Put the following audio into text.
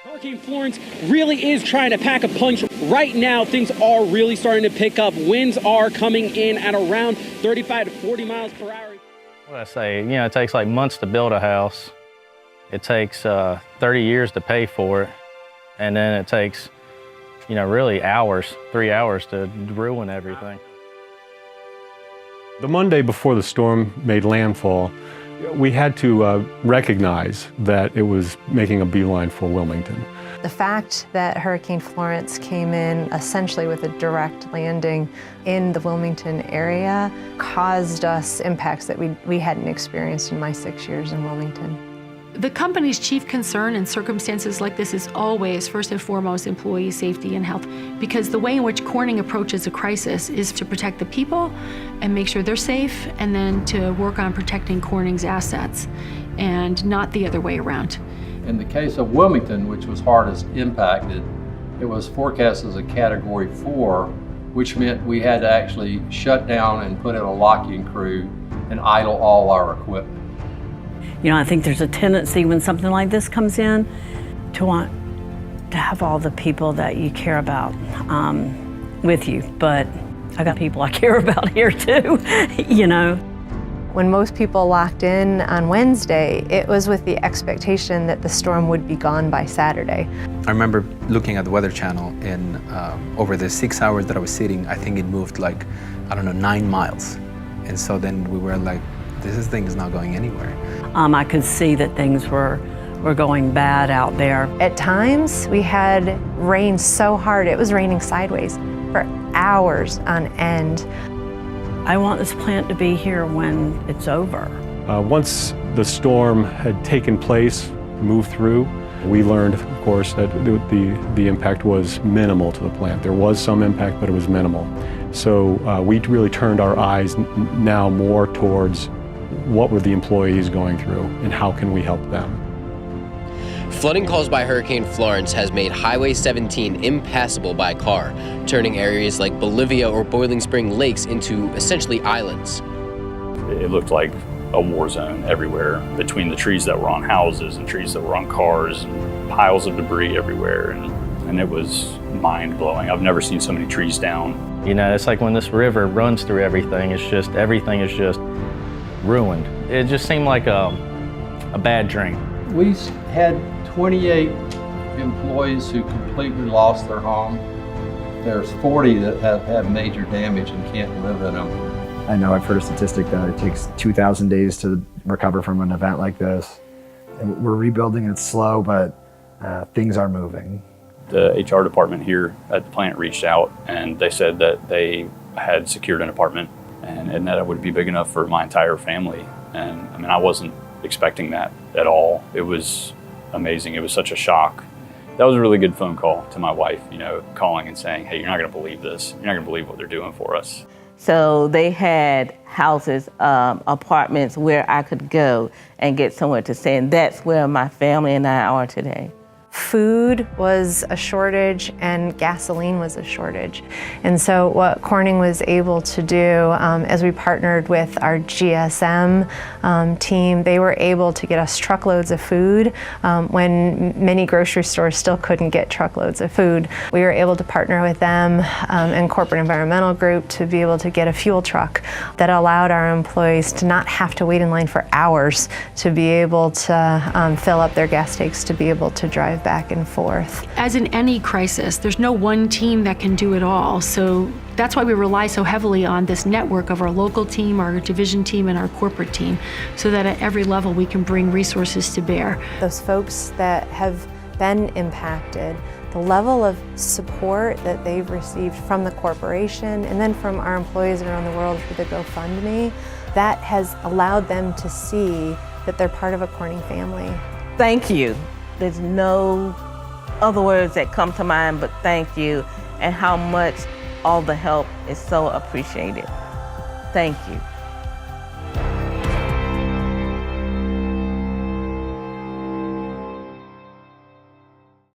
Hurricane Florence really is trying to pack a punch. Right now, things are really starting to pick up. Winds are coming in at around 35 to 40 miles per hour. What I say, it takes like months to build a house. It takes 30 years to pay for it. And then it takes, really hours, 3 hours to ruin everything. The Monday before the storm made landfall, we had to recognize that it was making a beeline for Wilmington. The fact that Hurricane Florence came in essentially with a direct landing in the Wilmington area caused us impacts that we hadn't experienced in my 6 years in Wilmington. The company's chief concern in circumstances like this is always, first and foremost, employee safety and health, because the way in which Corning approaches a crisis is to protect the people and make sure they're safe, and then to work on protecting Corning's assets, and not the other way around. In the case of Wilmington, which was hardest impacted, it was forecast as a Category 4, which meant we had to actually shut down and put in a locking crew and idle all our equipment. I think there's a tendency when something like this comes in to want to have all the people that you care about with you. But I got people I care about here too, When most people locked in on Wednesday, it was with the expectation that the storm would be gone by Saturday. I remember looking at the Weather Channel, and over the 6 hours that I was sitting, I think it moved 9 miles. And so then we were like, this thing is not going anywhere. I could see that things were going bad out there. At times, we had rain so hard, it was raining sideways for hours on end. I want this plant to be here when it's over. Once the storm had taken place, moved through, we learned, of course, that the impact was minimal to the plant. There was some impact, but it was minimal. So we really turned our eyes now more towards what were the employees going through and how can we help them. Flooding caused by Hurricane Florence has made Highway 17 impassable by car, turning areas like Bolivia or Boiling Spring lakes into essentially islands. It looked like a war zone everywhere, between the trees that were on houses and trees that were on cars, and piles of debris everywhere, and it was mind-blowing. I've never seen so many trees down. It's like when this river runs through everything, everything is just ruined. It just seemed like a bad dream. We had 28 employees who completely lost their home. There's 40 that have had major damage and can't live in them. I know I've heard a statistic that it takes 2,000 days to recover from an event like this. And we're rebuilding, and it's slow, but things are moving. The HR department here at the plant reached out, and they said that they had secured an apartment and that it would be big enough for my entire family. And I wasn't expecting that at all. It was amazing. It was such a shock. That was a really good phone call to my wife, calling and saying, hey, you're not gonna believe this. You're not gonna believe what they're doing for us. So they had houses, apartments where I could go and get somewhere to stay, and that's where my family and I are today. Food was a shortage and gasoline was a shortage. And so what Corning was able to do, as we partnered with our GSM team, they were able to get us truckloads of food when many grocery stores still couldn't get truckloads of food. We were able to partner with them and Corporate Environmental Group to be able to get a fuel truck that allowed our employees to not have to wait in line for hours to be able to fill up their gas tanks to be able to drive back and forth. As in any crisis, there's no one team that can do it all. So that's why we rely so heavily on this network of our local team, our division team, and our corporate team, so that at every level we can bring resources to bear. Those folks that have been impacted, the level of support that they've received from the corporation and then from our employees around the world through the GoFundMe, that has allowed them to see that they're part of a Corning family. Thank you. There's no other words that come to mind but thank you, and how much all the help is so appreciated. Thank you.